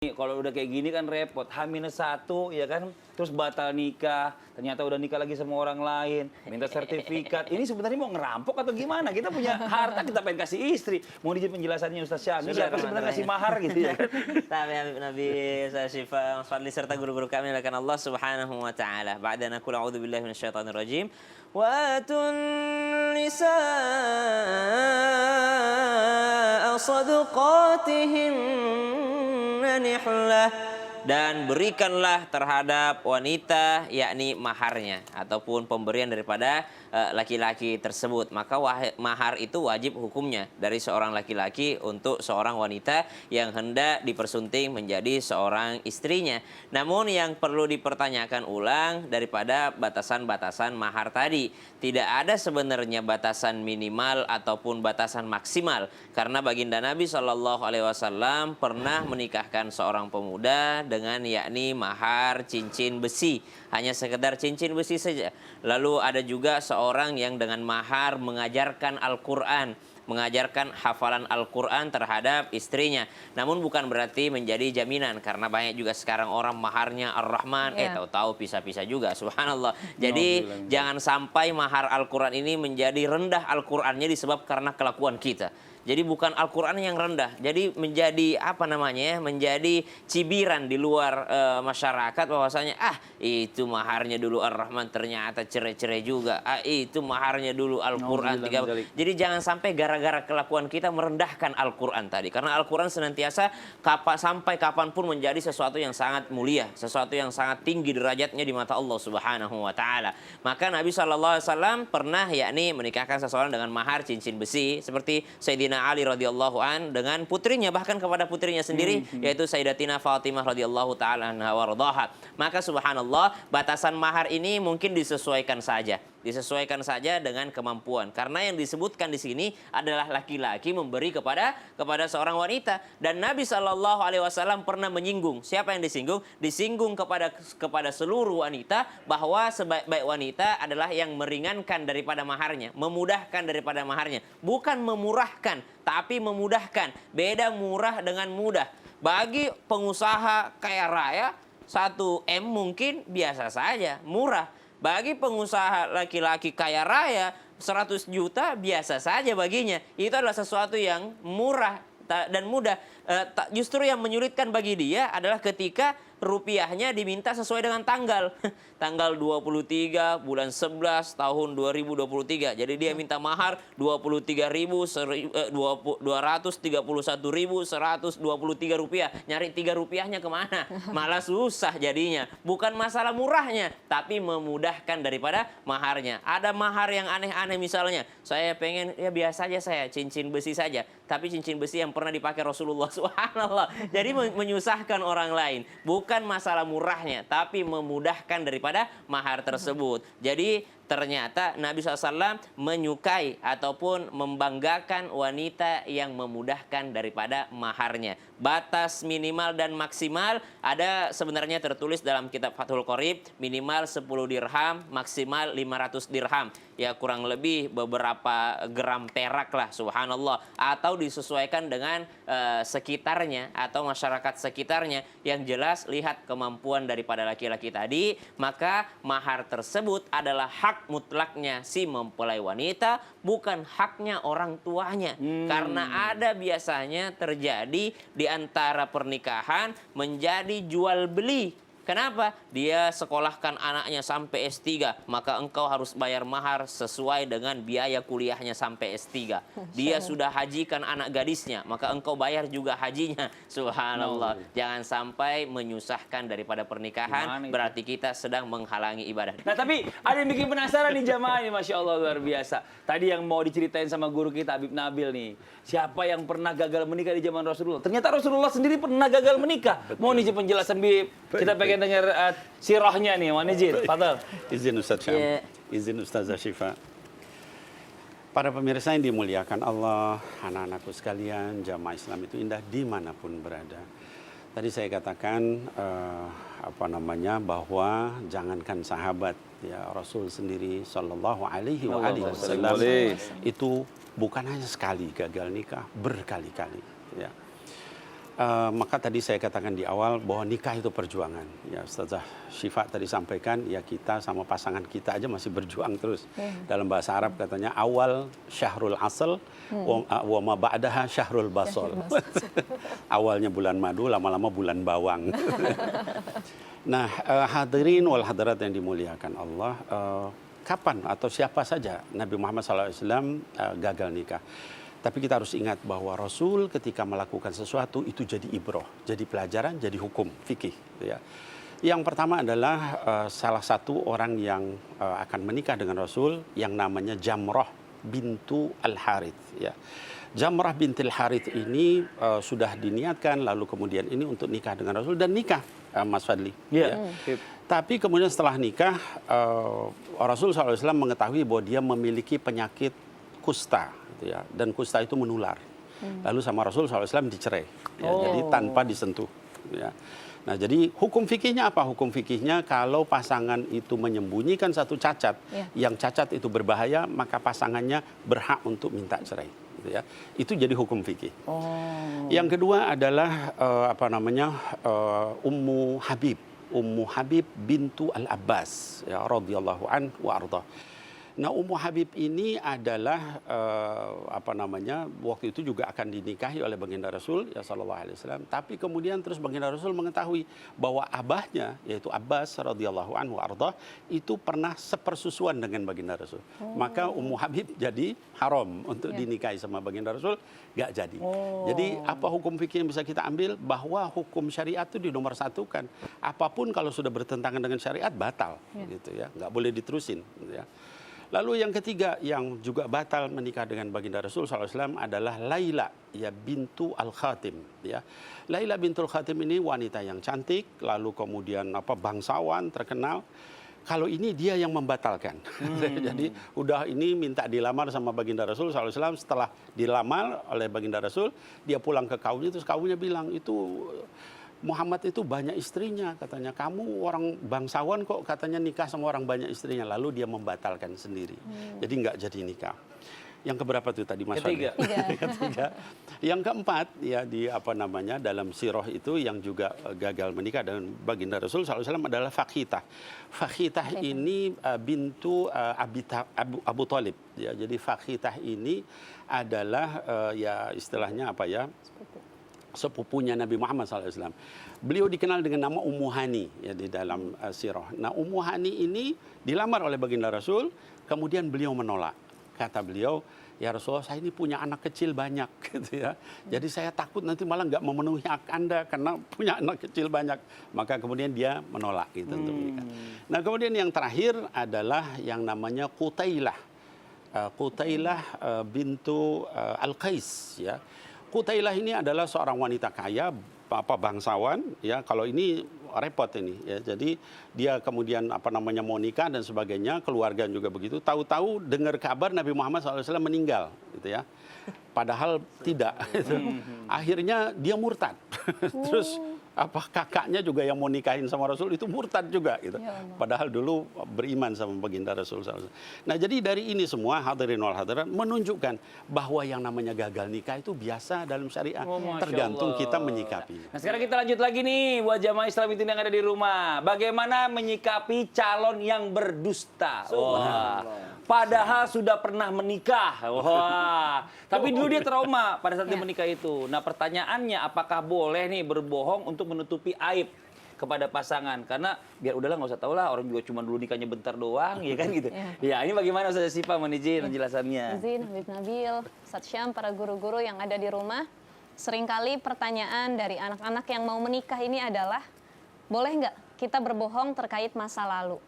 Kalau udah kayak gini kan repot, H-1 ya kan, terus batal nikah, ternyata udah nikah lagi sama orang lain, minta sertifikat. Ini sebenarnya mau ngerampok atau gimana? Kita punya harta, kita pengen kasih istri. Mau dijawab penjelasannya Ustaz Syamil, siapa sebenarnya ngasih mahar gitu ya kan? Tapi Habib Nabi Syifa Fadli serta guru-guru kami akan Allah Subhanahu wa taala. Ba'da naqul a'udzu billahi minasyaitonir rajim. Wa atun nisaa sadaqatihinna nihlah, dan berikanlah terhadap wanita yakni maharnya ataupun pemberian daripada laki-laki tersebut. Maka mahar itu wajib hukumnya dari seorang laki-laki untuk seorang wanita yang hendak dipersunting menjadi seorang istrinya. Namun yang perlu dipertanyakan ulang daripada batasan-batasan mahar tadi, tidak ada sebenarnya batasan minimal ataupun batasan maksimal, karena baginda Nabi SAW pernah menikahkan seorang pemuda dengan yakni mahar cincin besi, hanya sekedar cincin besi saja. Lalu ada juga seorang yang dengan mahar mengajarkan Al-Quran, mengajarkan hafalan Al-Quran terhadap istrinya. Namun bukan berarti menjadi jaminan, karena banyak juga sekarang orang maharnya Ar-Rahman, tahu-tahu pisah-pisah juga, subhanallah. Jadi jangan sampai mahar Al-Quran ini menjadi rendah Al-Qurannya disebab karena kelakuan kita. Jadi bukan Al-Quran yang rendah, jadi menjadi menjadi cibiran di luar masyarakat bahwasanya itu maharnya dulu Ar-Rahman ternyata cerai-cerai juga, itu maharnya dulu Al-Quran. Jadi jangan sampai gara-gara kelakuan kita merendahkan Al-Quran tadi, karena Al-Quran senantiasa sampai kapanpun menjadi sesuatu yang sangat mulia, sesuatu yang sangat tinggi derajatnya di mata Allah Subhanahu wa taala. Maka Nabi SAW pernah yakni menikahkan seseorang dengan mahar cincin besi, seperti Sayyidina Ali radhiyallahu an dengan putrinya, bahkan kepada putrinya sendiri yaitu Sayyidatina Fatimah radhiyallahu taala anha warḍaha. Maka subhanallah, batasan mahar ini mungkin disesuaikan saja dengan kemampuan, karena yang disebutkan di sini adalah laki-laki memberi kepada seorang wanita, dan Nabi SAW pernah menyinggung. Siapa yang disinggung? Disinggung kepada seluruh wanita, bahwa sebaik-baik wanita adalah yang meringankan daripada maharnya, memudahkan daripada maharnya, bukan memurahkan tapi memudahkan. Beda murah dengan mudah. Bagi pengusaha kaya raya 1 M mungkin biasa saja, murah. Bagi pengusaha laki-laki kaya raya 100 juta biasa saja baginya. Itu adalah sesuatu yang murah dan mudah. Justru yang menyulitkan bagi dia adalah ketika rupiahnya diminta sesuai dengan tanggal. Tanggal 23 bulan 11 tahun 2023. Jadi dia minta mahar 23.231.123 rupiah. Nyari 3 rupiahnya kemana? Malah susah jadinya. Bukan masalah murahnya, tapi memudahkan daripada maharnya. Ada mahar yang aneh-aneh, misalnya saya pengen biasa aja, saya cincin besi saja, tapi cincin besi yang pernah dipakai Rasulullah, subhanallah. Jadi menyusahkan orang lain. Bukan masalah murahnya, tapi memudahkan daripada mahar tersebut. Jadi ternyata Nabi SAW menyukai ataupun membanggakan wanita yang memudahkan daripada maharnya. Batas minimal dan maksimal ada sebenarnya tertulis dalam kitab Fathul Qorib, minimal 10 dirham, maksimal 500 dirham. Ya kurang lebih beberapa gram perak lah, subhanallah. Atau disesuaikan dengan sekitarnya atau masyarakat sekitarnya. Yang jelas lihat kemampuan daripada laki-laki tadi, maka mahar tersebut adalah hak mutlaknya si mempelai wanita, bukan haknya orang tuanya. Karena ada biasanya terjadi di antara pernikahan menjadi jual beli. Kenapa? Dia sekolahkan anaknya sampai S3, maka engkau harus bayar mahar sesuai dengan biaya kuliahnya sampai S3. Dia sudah hajikan anak gadisnya, maka engkau bayar juga hajinya. Subhanallah. Jangan sampai menyusahkan daripada pernikahan, berarti kita sedang menghalangi ibadah. Nah tapi ada yang bikin penasaran nih jamaah ini, Masya Allah luar biasa. Tadi yang mau diceritain sama guru kita Habib Nabil nih, siapa yang pernah gagal menikah di zaman Rasulullah? Ternyata Rasulullah sendiri pernah gagal menikah. Mau nih penjelasan Bib, kita pengen dengar sirahnya nih, Wan Izin, Fadal. Izin Ustaz Syam, izin Ustazah Syifa. Para pemirsa yang dimuliakan Allah, anak-anakku sekalian, jamaah Islam itu indah dimanapun berada. Tadi saya katakan bahwa jangankan sahabat, ya Rasul sendiri Shallallahu Alaihi Wasallam itu bukan hanya sekali gagal nikah, berkali-kali. Ya. Maka tadi saya katakan di awal bahwa nikah itu perjuangan. Ya, Ustazah Syifa tadi sampaikan, ya kita sama pasangan kita aja masih berjuang terus. Dalam bahasa Arab katanya awal syahrul asal, wa ma ba'daha syahrul basol. Awalnya bulan madu, lama-lama bulan bawang. Nah, hadirin wal hadirat yang dimuliakan Allah, kapan atau siapa saja Nabi Muhammad SAW gagal nikah. Tapi kita harus ingat bahwa Rasul ketika melakukan sesuatu itu jadi ibroh, jadi pelajaran, jadi hukum, fikih. Ya. Yang pertama adalah salah satu orang yang akan menikah dengan Rasul yang namanya Jamrah bintu Al-Harith. Ya. Jamrah binti Al-Harith ini sudah diniatkan, lalu kemudian ini untuk nikah dengan Rasul dan nikah, Mas Fadli. Iya. Ya. Tapi kemudian setelah nikah, Rasul SAW mengetahui bahwa dia memiliki penyakit kusta. Ya, dan kusta itu menular. Lalu sama Rasul SAW dicerai. Ya, jadi tanpa disentuh. Ya. Nah, jadi hukum fikihnya apa? Hukum fikihnya kalau pasangan itu menyembunyikan satu cacat, yang cacat itu berbahaya, maka pasangannya berhak untuk minta cerai. Gitu ya. Itu jadi hukum fikih. Yang kedua adalah Ummu Habib. Ummu Habib bintu Al-Abbas, ya, radhiyallahu anhu wa ardhah. Nah, Ummu Habib ini adalah waktu itu juga akan dinikahi oleh baginda Rasul ya sallallahu alaihi wasallam, tapi kemudian terus baginda Rasul mengetahui bahwa abahnya yaitu Abbas radhiyallahu anhu ardah itu pernah sepersusuan dengan baginda Rasul. Maka Ummu Habib jadi haram untuk dinikahi sama baginda Rasul, gak jadi. Jadi apa hukum fikih yang bisa kita ambil? Bahwa hukum syariat itu dinomorsatukan. Apapun kalau sudah bertentangan dengan syariat batal gitu ya, nggak boleh diterusin gitu ya. Lalu yang ketiga yang juga batal menikah dengan baginda Rasul SAW adalah Laila ya bintu Al-Khatim. Ya. Laila bintul Khatim ini wanita yang cantik, lalu kemudian bangsawan terkenal. Kalau ini dia yang membatalkan. Jadi udah ini minta dilamar sama baginda Rasul SAW. Setelah dilamar oleh baginda Rasul, dia pulang ke kaumnya, terus kaumnya bilang itu Muhammad itu banyak istrinya, katanya. Kamu orang bangsawan kok katanya nikah sama orang banyak istrinya. Lalu dia membatalkan sendiri. Jadi nggak jadi nikah. Yang keberapa tuh tadi Mas Fadli? Ketiga. Yang keempat ya dalam sirah itu yang juga gagal menikah dengan baginda Rasul SAW adalah Fakhitah. Fakhitah ini bintu Abu Thalib. Ya, jadi Fakhitah ini adalah ya istilahnya sepupunya Nabi Muhammad SAW. Beliau dikenal dengan nama Ummu Hani ya di dalam sirah. Nah, Ummu Hani ini dilamar oleh baginda Rasul, kemudian beliau menolak. Kata beliau, ya Rasulullah, saya ini punya anak kecil banyak gitu ya. Jadi saya takut nanti malah nggak memenuhi hak Anda karena punya anak kecil banyak. Maka kemudian dia menolak itu untuk menikah. Nah, kemudian yang terakhir adalah yang namanya Qutailah. Qutailah bintu Al-Qais ya. Qutailah ini adalah seorang wanita kaya, bangsawan, ya. Kalau ini repot ini, ya. Jadi dia kemudian mau nikah dan sebagainya, keluarga juga begitu. Tahu-tahu dengar kabar Nabi Muhammad SAW meninggal, gitu ya. Padahal tidak. Akhirnya dia murtad. Terus kakaknya juga yang mau nikahin sama Rasul itu murtad juga gitu. Ya, padahal dulu beriman sama baginda Rasul SAW. Nah, jadi dari ini semua hadirin wal hadirat menunjukkan bahwa yang namanya gagal nikah itu biasa dalam syariat. Tergantung kita menyikapi. Nah, sekarang kita lanjut lagi nih buat jamaah Islam itu yang ada di rumah. Bagaimana menyikapi calon yang berdusta? Wah. Padahal sudah pernah menikah. Wah. Tapi dulu dia trauma pada saat dia menikah itu. Nah, pertanyaannya apakah boleh nih berbohong untuk menutupi aib kepada pasangan? Karena biar udahlah nggak usah tahu lah, orang juga cuma dulu nikahnya bentar doang, ya kan gitu. Ya, ini bagaimana Ustaz Syifa menizin penjelasannya? Izin Habib Nabil, Ustaz Syam, para guru-guru yang ada di rumah. Seringkali pertanyaan dari anak-anak yang mau menikah ini adalah, boleh nggak kita berbohong terkait masa lalu?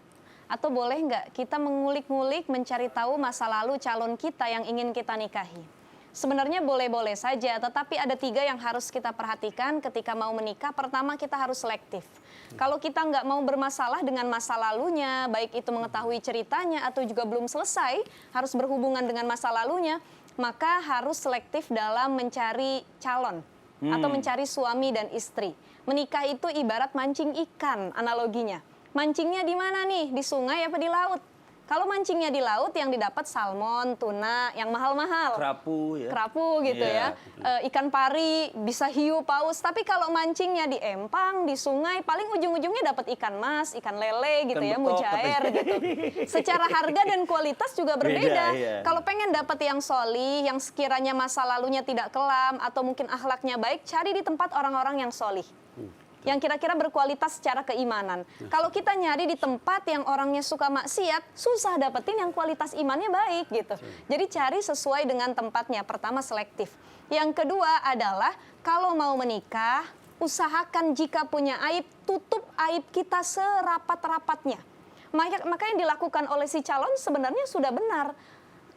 Atau boleh nggak kita mengulik-ngulik mencari tahu masa lalu calon kita yang ingin kita nikahi? Sebenarnya boleh-boleh saja, tetapi ada 3 yang harus kita perhatikan ketika mau menikah. Pertama, kita harus selektif. Kalau kita nggak mau bermasalah dengan masa lalunya, baik itu mengetahui ceritanya atau juga belum selesai, harus berhubungan dengan masa lalunya, maka harus selektif dalam mencari calon atau mencari suami dan istri. Menikah itu ibarat mancing ikan analoginya. Mancingnya di mana nih? Di sungai apa di laut? Kalau mancingnya di laut yang didapat salmon, tuna, yang mahal-mahal. Kerapu ya. Kerapu gitu Iya. ya. Ikan pari, bisa hiu, paus. Tapi kalau mancingnya di empang, di sungai, paling ujung-ujungnya dapat ikan mas, ikan lele gitu Ikan ya, betok, mujair gitu. Secara harga dan kualitas juga Beda, berbeda. iya. Kalau pengen dapat yang solih, yang sekiranya masa lalunya tidak kelam, atau mungkin akhlaknya baik, cari di tempat orang-orang yang solih. Yang kira-kira berkualitas secara keimanan. Kalau kita nyari di tempat yang orangnya suka maksiat, susah dapetin yang kualitas imannya baik gitu. Jadi cari sesuai dengan tempatnya. Pertama selektif. Yang kedua adalah kalau mau menikah, usahakan jika punya aib, tutup aib kita serapat-rapatnya. Maka yang dilakukan oleh si calon sebenarnya sudah benar.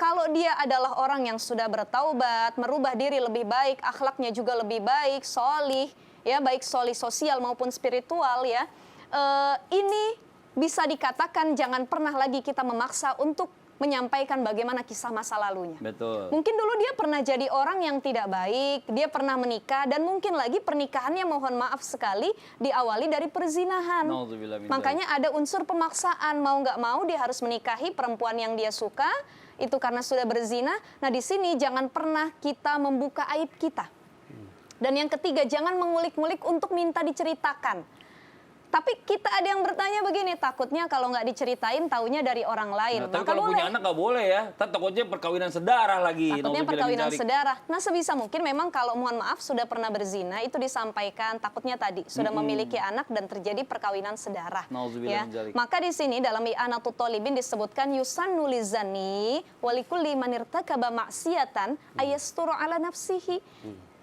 Kalau dia adalah orang yang sudah bertaubat, merubah diri lebih baik, akhlaknya juga lebih baik, solih, ya baik solih sosial maupun spiritual ya, ini bisa dikatakan jangan pernah lagi kita memaksa untuk menyampaikan bagaimana kisah masa lalunya. Betul. Mungkin dulu dia pernah jadi orang yang tidak baik, dia pernah menikah, dan mungkin lagi pernikahannya mohon maaf sekali diawali dari perzinahan. Nauzubillah min Makanya ada unsur pemaksaan, mau nggak mau dia harus menikahi perempuan yang dia suka, itu karena sudah berzina. Nah di sini jangan pernah kita membuka aib kita. Dan yang ketiga, jangan mengulik-ngulik untuk minta diceritakan. Tapi kita ada yang bertanya begini, takutnya kalau nggak diceritain taunya dari orang lain. Nah, tapi Maka kalau boleh. punya anak nggak boleh ya. Takutnya perkawinan sedarah lagi. Takutnya Nauzubillah min perkawinan dzalik. sedarah. Nah sebisa mungkin memang kalau mohon maaf sudah pernah berzina itu disampaikan, takutnya tadi sudah memiliki anak dan terjadi perkawinan sedarah. Nauzubillah Ya. min dzalik. Maka di sini dalam I'anatul Thalibin disebutkan yusannu lizani walikulli man irtakaba maksiatan ayasturu ala nafsihi.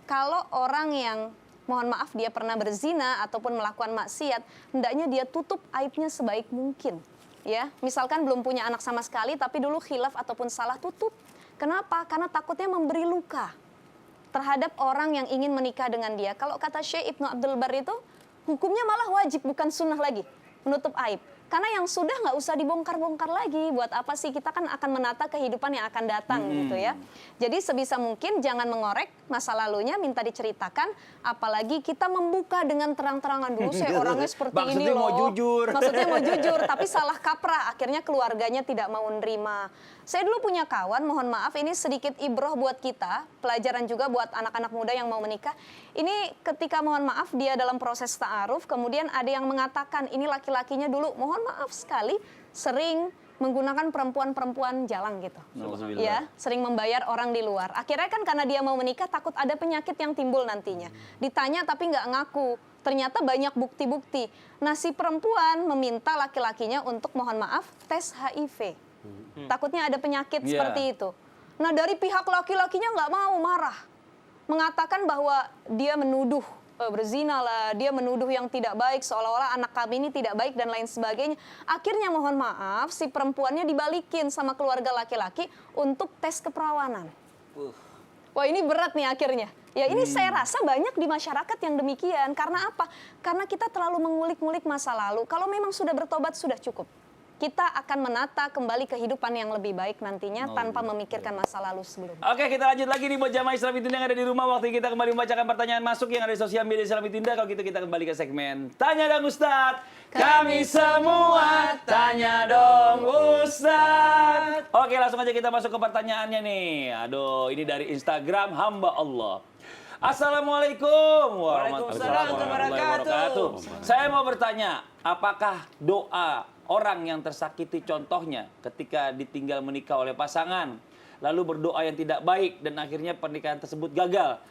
Kalau orang yang mohon maaf dia pernah berzina ataupun melakukan maksiat, hendaknya dia tutup aibnya sebaik mungkin. Ya, misalkan belum punya anak sama sekali tapi dulu khilaf ataupun salah, tutup. Kenapa? Karena takutnya memberi luka terhadap orang yang ingin menikah dengan dia. Kalau kata Syekh Ibnu Abdul Bar itu, hukumnya malah wajib bukan sunnah lagi, menutup aib. Karena yang sudah nggak usah dibongkar-bongkar lagi. Buat apa sih, kita kan akan menata kehidupan yang akan datang gitu ya. Jadi sebisa mungkin jangan mengorek masa lalunya, minta diceritakan. Apalagi kita membuka dengan terang-terangan dulu, saya orangnya seperti ini Maksudnya loh. mau jujur. Maksudnya mau jujur, tapi salah kaprah. Akhirnya keluarganya tidak mau nerima. Saya dulu punya kawan, mohon maaf ini sedikit ibroh buat kita, pelajaran juga buat anak-anak muda yang mau menikah. Ini ketika mohon maaf dia dalam proses ta'aruf, kemudian ada yang mengatakan ini laki-lakinya dulu, mohon maaf sekali, sering menggunakan perempuan-perempuan jalan gitu. Nauzubillah. Ya, sering membayar orang di luar. Akhirnya kan karena dia mau menikah takut ada penyakit yang timbul nantinya. Ditanya tapi nggak ngaku. Ternyata banyak bukti-bukti. Nah si perempuan meminta laki-lakinya untuk mohon maaf tes HIV. Takutnya ada penyakit Iya. seperti itu. Nah dari pihak laki-lakinya nggak mau, marah. Mengatakan bahwa dia menuduh berzina lah, dia menuduh yang tidak baik, seolah-olah anak kami ini tidak baik dan lain sebagainya. Akhirnya mohon maaf, si perempuannya dibalikin sama keluarga laki-laki untuk tes keperawanan. Wah ini berat nih akhirnya. Ya ini saya rasa banyak di masyarakat yang demikian. Karena apa? Karena kita terlalu mengulik-ngulik masa lalu. Kalau memang sudah bertobat sudah cukup. Kita akan menata kembali kehidupan yang lebih baik nantinya tanpa memikirkan masa lalu sebelumnya. Oke, kita lanjut lagi nih buat jamaah Islam Tinda yang ada di rumah. Waktu kita kembali membacakan pertanyaan masuk yang ada di sosial media Islam Tinda. Kalau gitu kita kembali ke segmen Tanya Dong Ustadz. Kami semua tanya dong Ustadz. Oke, langsung aja kita masuk ke pertanyaannya nih. Aduh, ini dari Instagram Hamba Allah. Assalamualaikum warahmatullahi wabarakatuh. Saya mau bertanya, apakah doa orang yang tersakiti contohnya ketika ditinggal menikah oleh pasangan, lalu berdoa yang tidak baik dan akhirnya pernikahan tersebut gagal,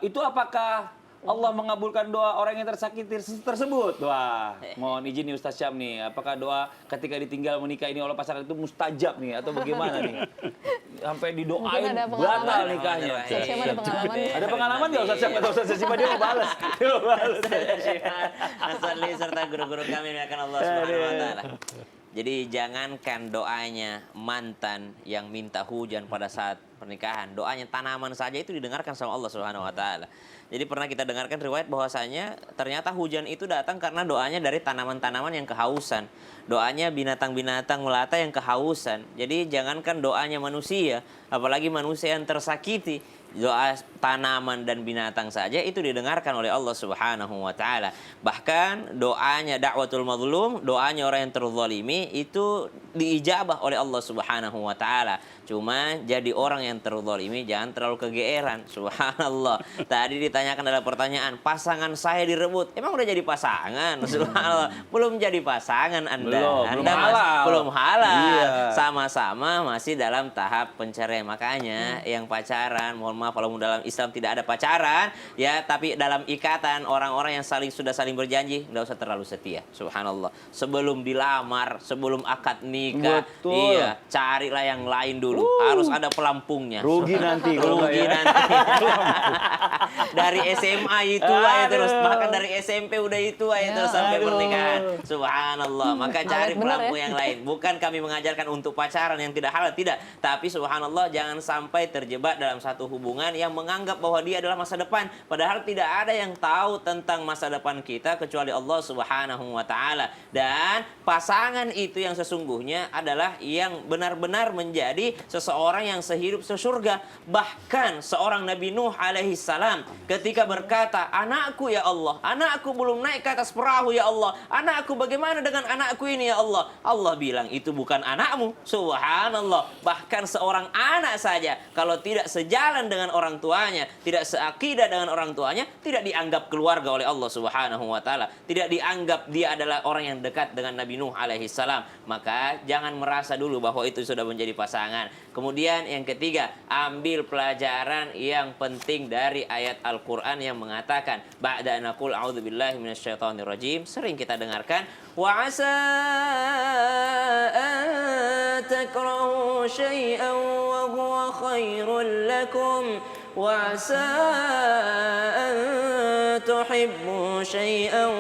itu apakah Allah mengabulkan doa orang yang tersakiti tersebut? Wah, mohon izin nih Ustaz Syam nih, apakah doa ketika ditinggal menikah ini oleh pasangan itu mustajab nih atau bagaimana nih? Sampai didoain Mungkin ada pengalaman. batal nikahnya. Ustaz Syam ada pengalaman. Ada pengalaman nggak Ustaz Syam? Kata Ustaz Syam dia mau balas. Dia mau balas. Asali serta guru-guru kami akan Allah Subhanahu wa taala. Jadi jangankan doanya mantan yang minta hujan pada saat pernikahan, doanya tanaman saja itu didengarkan sama Allah Subhanahu wa taala. Jadi pernah kita dengarkan riwayat bahwasanya ternyata hujan itu datang karena doanya dari tanaman-tanaman yang kehausan. Doanya binatang-binatang melata yang kehausan. Jadi jangankan doanya manusia, apalagi manusia yang tersakiti, doa tanaman dan binatang saja itu didengarkan oleh Allah Subhanahu wa taala. Bahkan doanya da'watul mazlum, doanya orang yang terzalimi itu diijabah oleh Allah Subhanahu wa taala. Cuma jadi orang yang terzalimi jangan terlalu kegeeran. Subhanallah. Tadi ditanyakan dalam pertanyaan, pasangan saya direbut. Emang udah jadi pasangan? Subhanallah. Belum jadi pasangan Anda. Anda belum halal. Iya. Sama-sama masih dalam tahap pencarian. Makanya yang pacaran, mohon maaf kalau dalam Islam tidak ada pacaran, ya, tapi dalam ikatan orang-orang yang sudah saling berjanji, nggak usah terlalu setia. Subhanallah. Sebelum dilamar, sebelum akad nikah, Betul. iya, carilah yang lain dulu. Harus ada pelampungnya. Rugi nanti kalau Rugi nggak ya. nanti. Dari SMA itu aja terus, bahkan dari SMP udah itu aja terus sampai pernikahan. Subhanallah. Maka cari Bener pelampung ya. yang lain. Bukan kami mengajarkan untuk pacaran yang tidak halal, tidak. Tapi subhanallah jangan sampai terjebak dalam satu hubungan yang menganggap bahwa dia adalah masa depan. Padahal tidak ada yang tahu tentang masa depan kita kecuali Allah Subhanahu wa taala. Dan pasangan itu yang sesungguhnya adalah yang benar-benar menjadi seseorang yang sehidup sesurga. Bahkan seorang Nabi Nuh alaihi salam ketika berkata, anakku ya Allah, anakku belum naik ke atas perahu ya Allah, anakku bagaimana dengan anakku ini ya Allah? Allah bilang itu bukan anakmu. Subhanallah. Bahkan seorang anak saja kalau tidak sejalan dengan orang tuanya, tidak seakidah dengan orang tuanya, tidak dianggap keluarga oleh Allah Subhanahu wa taala. Tidak dianggap dia adalah orang yang dekat dengan Nabi Nuh alaihi salam. Maka jangan merasa dulu bahwa itu sudah menjadi pasangan. Kemudian yang ketiga, ambil pelajaran yang penting dari ayat Al-Qur'an yang mengatakan ba'da naqul a'udzubillahi minasyaitonirrajim. Sering kita dengarkan, wa 'asa an takrahu syai'an wa huwa khairul lakum wa 'asa an tuhibbu syai'an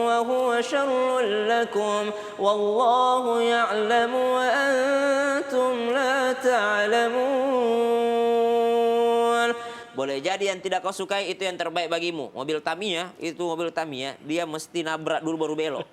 wa huwa syarrul lakum wallahu ya'lamu wa antum la ta'lamun. Boleh jadi yang tidak kau sukai itu yang terbaik bagimu. Mobil Tamiya, itu mobil Tamiya, dia mesti nabrak dulu baru belok.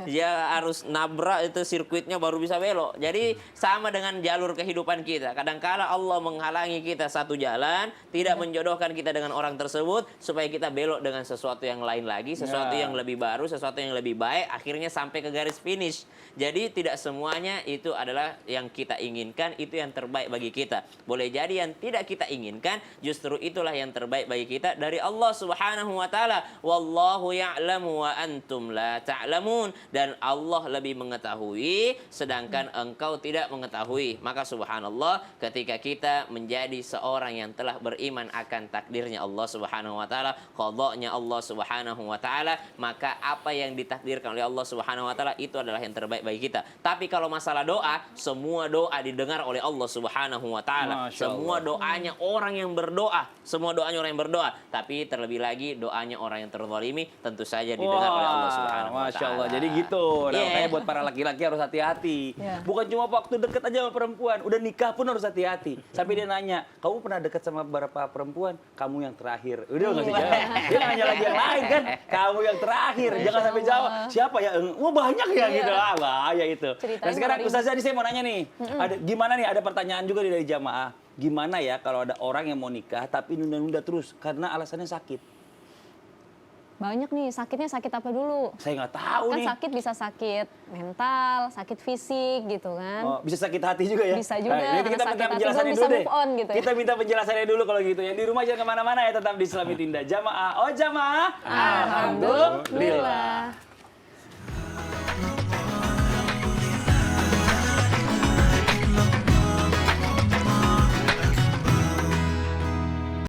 Dia harus nabrak itu sirkuitnya baru bisa belok. Jadi sama dengan jalur kehidupan kita. Kadangkala Allah menghalangi kita satu jalan, tidak menjodohkan kita dengan orang tersebut supaya kita belok dengan sesuatu yang lain lagi, sesuatu yang lebih baru, sesuatu yang lebih baik, akhirnya sampai ke garis finish. Jadi tidak semuanya itu adalah yang kita inginkan, itu yang terbaik bagi kita. Boleh jadi yang tidak kita inginkan, justru itulah yang terbaik bagi kita dari Allah Subhanahu wa taala. Wallahu ya'lamu wa antum la ta'lamun. Dan Allah lebih mengetahui sedangkan engkau tidak mengetahui. Maka subhanallah ketika kita menjadi seorang yang telah beriman akan takdirnya Allah Subhanahu wa taala, qadanya Allah Subhanahu wa taala, maka apa yang ditakdirkan oleh Allah Subhanahu wa taala itu adalah yang terbaik bagi kita. Tapi kalau masalah doa, semua doa didengar oleh Allah Subhanahu wa taala. Semua doanya orang yang berdoa, semua doanya orang yang berdoa. Tapi terlebih lagi doanya orang yang terzalimi tentu saja didengar oleh Allah Subhanahu wa taala. Masya Allah. Jadi gitu. Nah, makanya buat para laki-laki harus hati-hati. Bukan cuma waktu deket aja sama perempuan, udah nikah pun harus hati-hati. Sampai dia nanya, kamu pernah deket sama beberapa perempuan? Kamu yang terakhir. Udah nggak usah jawab. Dia nanya lagi yang lain kan. Kamu yang terakhir. Jangan sampai jawab. Siapa ya? Wah banyak ya gitu. Ah, bahaya itu. Dan sekarang Ustazah saya mau nanya nih. Gimana nih? Ada pertanyaan juga dari jamaah. Gimana ya kalau ada orang yang mau nikah tapi nunda-nunda terus karena alasannya sakit? Banyak nih, sakitnya sakit apa dulu? Saya nggak tahu Kan nih. sakit bisa sakit mental, sakit fisik gitu kan. Oh, bisa sakit hati juga ya? Bisa juga, Nah, ini karena kita sakit minta hati penjelasannya belum dulu bisa deh. move on gitu ya. Kita minta penjelasannya dulu kalau gitu. Yang di rumah jangan kemana-mana ya, tetap di Islami Tinda Jamaah. Oh jamaah. Alhamdulillah.